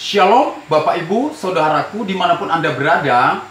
Shalom Bapak Ibu, Saudaraku dimanapun Anda berada.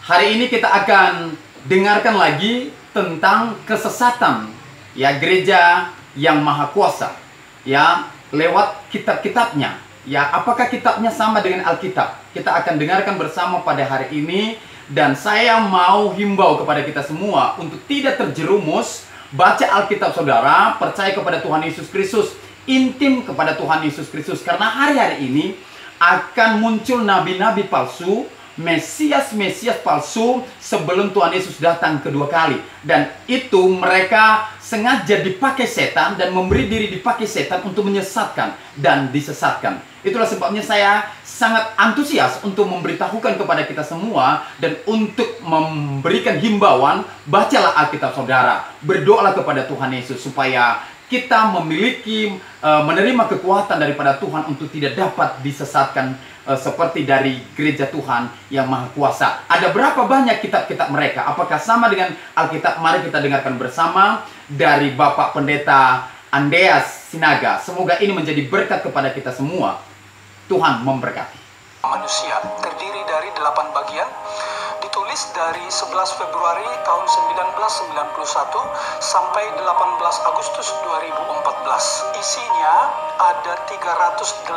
Hari ini kita akan dengarkan lagi tentang kesesatan ya gereja yang maha kuasa ya lewat kitab-kitabnya. Ya, apakah kitabnya sama dengan Alkitab? Kita akan dengarkan bersama pada hari ini. Dan saya mau himbau kepada kita semua untuk tidak terjerumus. Baca Alkitab saudara, percaya kepada Tuhan Yesus Kristus, intim kepada Tuhan Yesus Kristus. Karena hari-hari ini akan muncul nabi-nabi palsu, Mesias-Mesias palsu sebelum Tuhan Yesus datang kedua kali. Dan itu mereka sengaja dipakai setan dan memberi diri dipakai setan untuk menyesatkan dan disesatkan. Itulah sebabnya saya sangat antusias untuk memberitahukan kepada kita semua dan untuk memberikan himbauan, bacalah Alkitab saudara, berdoalah kepada Tuhan Yesus supaya kita memiliki menerima kekuatan daripada Tuhan untuk tidak dapat disesatkan seperti dari gereja Tuhan yang maha kuasa. Ada berapa banyak kitab-kitab mereka? Apakah sama dengan Alkitab? Mari kita dengarkan bersama dari Bapak Pendeta Andreas Sinaga. Semoga ini menjadi berkat kepada kita semua. Tuhan memberkati. Manusia terdiri dari 8 bagian, ditulis dari 11 Februari tahun 1991 sampai 18 Agustus 2014. Isinya ada 386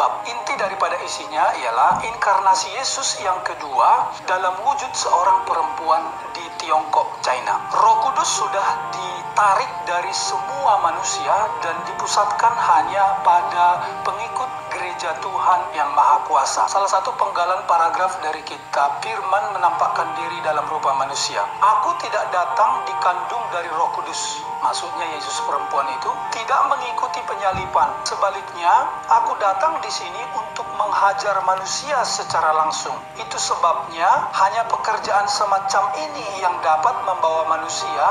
bab. Inti daripada isinya ialah inkarnasi Yesus yang kedua dalam wujud seorang perempuan di Tiongkok, China. Roh Kudus sudah ditarik dari semua manusia dan dipusatkan hanya pada pengikut gereja Tuhan yang maha kuasa. Salah satu penggalan paragraf dari kitab Firman menampakkan diri dalam rupa manusia. Aku tidak datang dikandung dari Roh Kudus. Maksudnya Yesus perempuan itu tidak mengikuti penyalipan. Sebaliknya, aku datang di sini untuk menghajar manusia secara langsung. Itu sebabnya hanya pekerjaan semacam ini yang dapat membawa manusia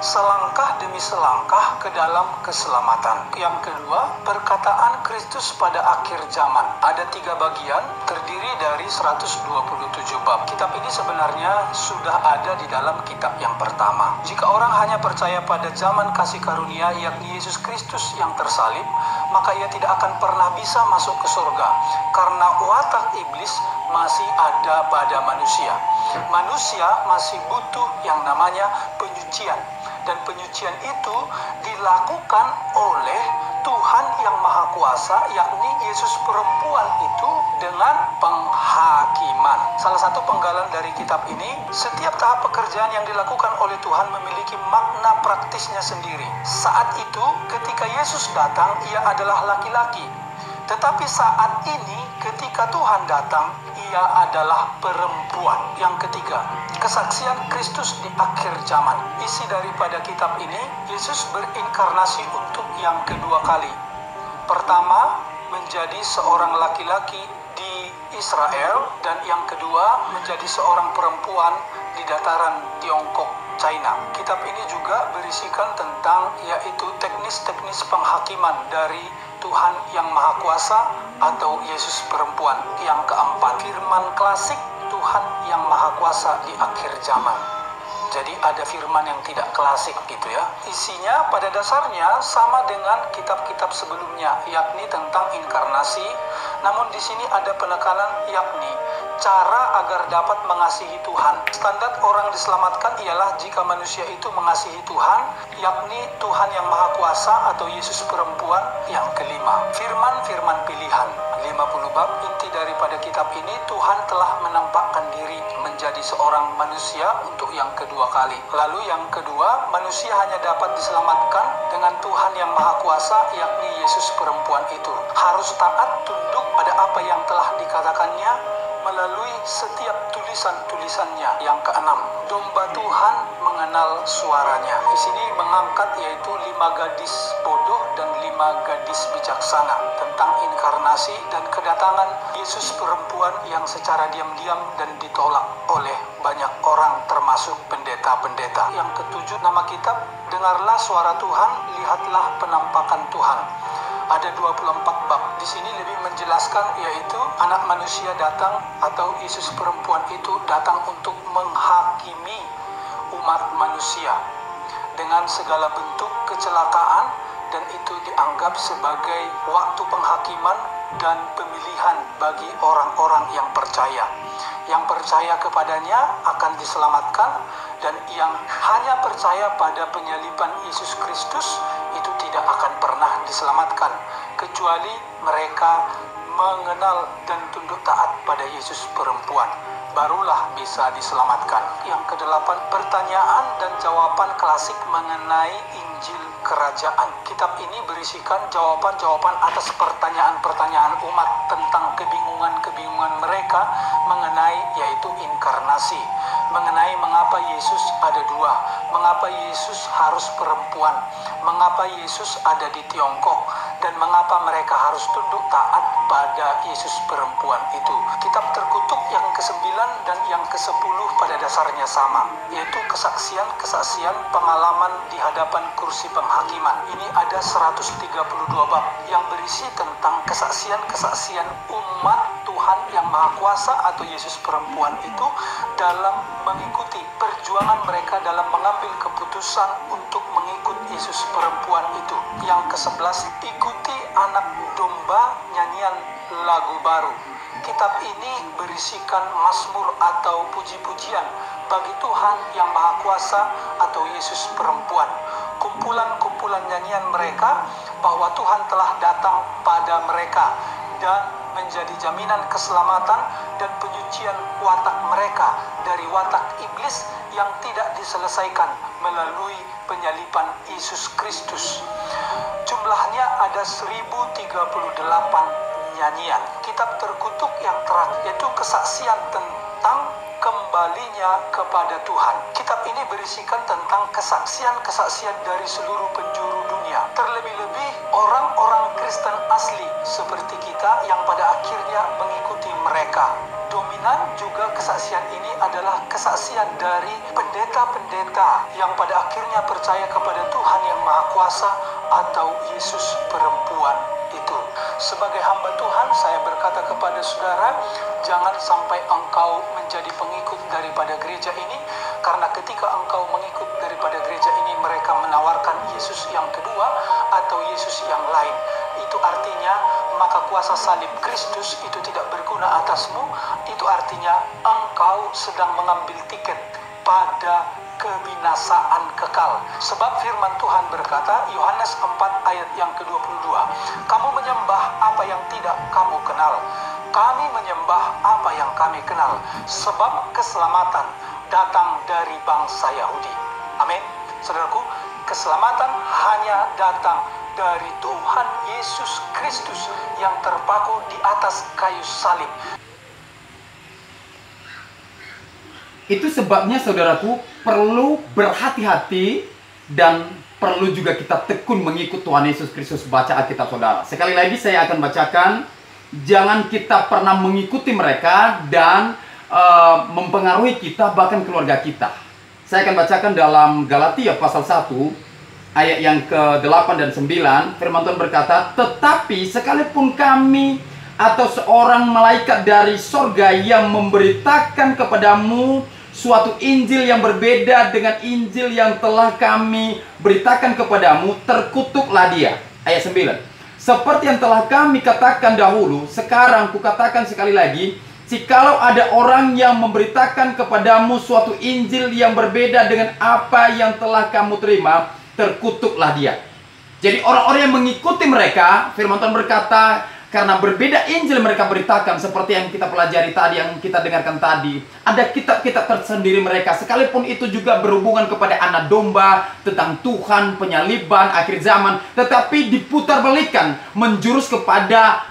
selangkah demi selangkah ke dalam keselamatan. Yang kedua, perkataan Kristus pada akhir zaman. Ada 3 bagian, terdiri dari 127 bab. Kitab ini sebenarnya sudah ada di dalam kitab yang pertama. Jika orang hanya percaya pada zaman kasih karunia, yakni Yesus Kristus yang tersalib, maka ia tidak akan pernah bisa masuk ke surga, karena watak iblis masih ada pada manusia. Manusia masih butuh yang namanya penyucian. Dan penyucian itu dilakukan oleh Tuhan yang Maha Kuasa, yakni Yesus perempuan itu dengan penghakiman. Salah satu penggalan dari kitab ini, setiap tahap pekerjaan yang dilakukan oleh Tuhan memiliki makna praktisnya sendiri. Saat itu, ketika Yesus datang, ia adalah laki-laki. Tetapi saat ini, ketika Tuhan datang, ia adalah perempuan. Yang ketiga, kesaksian Kristus di akhir zaman. Isi daripada kitab ini, Yesus berinkarnasi untuk yang kedua kali. Pertama, menjadi seorang laki-laki di Israel, dan yang kedua, menjadi seorang perempuan di dataran Tiongkok, China. Kitab ini juga berisikan tentang yaitu teknis-teknis penghakiman dari Tuhan yang Maha Kuasa atau Yesus perempuan. Yang keempat, firman klasik Tuhan yang Maha Kuasa di akhir zaman. Jadi ada firman yang tidak klasik gitu ya. Isinya pada dasarnya sama dengan kitab-kitab sebelumnya, yakni tentang inkarnasi. Namun di sini ada penekanan yakni cara agar dapat mengasihi Tuhan. Standar orang diselamatkan ialah jika manusia itu mengasihi Tuhan, yakni Tuhan yang Maha Kuasa atau Yesus perempuan. Yang kelima, firman-firman pilihan. 50 bab. Inti daripada kitab ini, Tuhan telah menampakkan diri menjadi seorang manusia untuk yang kedua kali. Lalu yang kedua, manusia hanya dapat diselamatkan dengan Tuhan yang Maha Kuasa, yakni Yesus perempuan itu. Harus taat tunduk pada apa yang telah dikatakannya melalui setiap tulisan-tulisannya. Yang keenam, domba Tuhan mengenal suaranya. Di sini mengangkat yaitu 5 gadis bodoh dan 5 gadis bijaksana tentang inkarnasi dan kedatangan Yesus perempuan yang secara diam-diam dan ditolak oleh banyak orang termasuk pendeta-pendeta. Yang ketujuh, nama kitab, dengarlah suara Tuhan, lihatlah penampakan Tuhan. Ada 24 bab. Di sini lebih menjelaskan yaitu anak manusia datang atau Yesus perempuan itu datang untuk menghakimi umat manusia dengan segala bentuk kecelakaan dan itu dianggap sebagai waktu penghakiman dan pemilihan bagi orang-orang yang percaya. Yang percaya kepadanya akan diselamatkan, dan yang hanya percaya pada penyaliban Yesus Kristus itu tidak akan pernah diselamatkan, kecuali mereka mengenal dan tunduk taat pada Yesus perempuan, barulah bisa diselamatkan. Yang kedelapan, pertanyaan dan jawaban klasik mengenai Injil Kerajaan. Kitab ini berisikan jawaban-jawaban atas pertanyaan-pertanyaan umat tentang kebingungan-kebingungan mereka mengenai yaitu inkarnasi, mengenai mengapa Yesus ada dua, mengapa Yesus harus perempuan, mengapa Yesus ada di Tiongkok, dan mengapa mereka harus tunduk taat pada Yesus perempuan itu. Kitab terkutuk yang ke-9 dan yang ke-10 pada dasarnya sama, yaitu kesaksian-kesaksian pengalaman di hadapan kursi penghakiman. Ini ada 132 bab yang berisi tentang kesaksian-kesaksian umat Tuhan yang Maha Kuasa atau Yesus perempuan itu dalam mengikuti perjuangan mereka dalam mengambil keputusan untuk mengikut Yesus perempuan itu. Yang ke-11, ikuti anak domba nyanyian lagu baru. Kitab ini berisikan mazmur atau puji-pujian bagi Tuhan yang Maha Kuasa atau Yesus perempuan. Kumpulan-kumpulan nyanyian mereka bahwa Tuhan telah datang pada mereka dan menjadi jaminan keselamatan dan penyucian watak mereka dari watak iblis yang tidak diselesaikan melalui penyaliban Yesus Kristus. Jumlahnya ada 1038 nyanyian. Kitab terkutuk yang terakhir yaitu kesaksian tentang kembalinya kepada Tuhan. Kitab ini berisikan tentang kesaksian-kesaksian dari seluruh penjuru dunia. Terlebih-lebih orang-orang Kristen asli seperti kita yang pada akhirnya mengikuti mereka. Dominan juga kesaksian ini adalah kesaksian dari pendeta-pendeta yang pada akhirnya percaya kepada Tuhan yang Maha Kuasa atau Yesus perempuan itu. Sebagai hamba Tuhan, saya berkata kepada saudara, jangan sampai engkau menjadi pengikut daripada gereja ini, karena ketika engkau mengikut daripada gereja ini, mereka menawarkan Yesus yang kedua atau Yesus yang lain. Itu artinya maka kuasa salib Kristus itu tidak berguna atasmu. Itu artinya engkau sedang mengambil tiket pada kebinasaan kekal. Sebab firman Tuhan berkata, Yohanes 4 ayat yang ke-22, kamu menyembah apa yang tidak kamu kenal, kami menyembah apa yang kami kenal, sebab keselamatan datang dari bangsa Yahudi. Amin. Saudaraku, keselamatan hanya datang dari Tuhan Yesus Kristus yang terpaku di atas kayu salib. Itu sebabnya saudaraku perlu berhati-hati dan perlu juga kita tekun mengikut Tuhan Yesus Kristus. Baca Alkitab saudara. Sekali lagi saya akan bacakan, jangan kita pernah mengikuti mereka dan mempengaruhi kita bahkan keluarga kita. Saya akan bacakan dalam Galatia pasal 1 ayat yang ke-8 dan 9. Firman Tuhan berkata, tetapi sekalipun kami atau seorang malaikat dari sorga yang memberitakan kepadamu suatu Injil yang berbeda dengan Injil yang telah kami beritakan kepadamu, terkutuklah dia. Ayat 9. Seperti yang telah kami katakan dahulu, sekarang kukatakan sekali lagi, jikalau ada orang yang memberitakan kepadamu suatu Injil yang berbeda dengan apa yang telah kamu terima, terkutuklah dia. Jadi orang-orang yang mengikuti mereka, firman Tuhan berkata, karena berbeda Injil mereka beritakan, seperti yang kita pelajari tadi, yang kita dengarkan tadi. Ada kitab-kitab tersendiri mereka, sekalipun itu juga berhubungan kepada anak domba, tentang Tuhan, penyaliban, akhir zaman, tetapi diputarbalikkan, menjurus kepada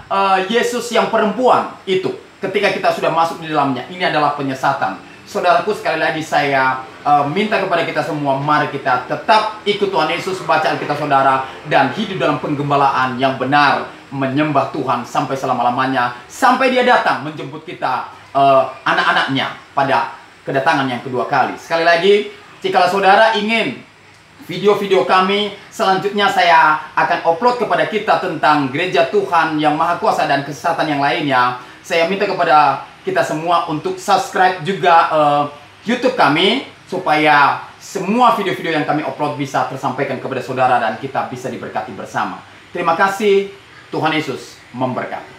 Yesus yang perempuan itu. Ketika kita sudah masuk di dalamnya, ini adalah penyesatan. Saudaraku, sekali lagi saya minta kepada kita semua, mari kita tetap ikut Tuhan Yesus, baca Alkitab saudara, dan hidup dalam penggembalaan yang benar, menyembah Tuhan sampai selama-lamanya, sampai dia datang menjemput kita, anak-anaknya, pada kedatangan yang kedua kali. Sekali lagi, jika saudara ingin video-video kami selanjutnya, saya akan upload kepada kita tentang gereja Tuhan yang Maha Kuasa dan kesesatan yang lainnya. Saya minta kepada kita semua untuk subscribe juga YouTube kami, supaya semua video-video yang kami upload bisa tersampaikan kepada saudara dan kita bisa diberkati bersama. Terima kasih, Tuhan Yesus memberkati.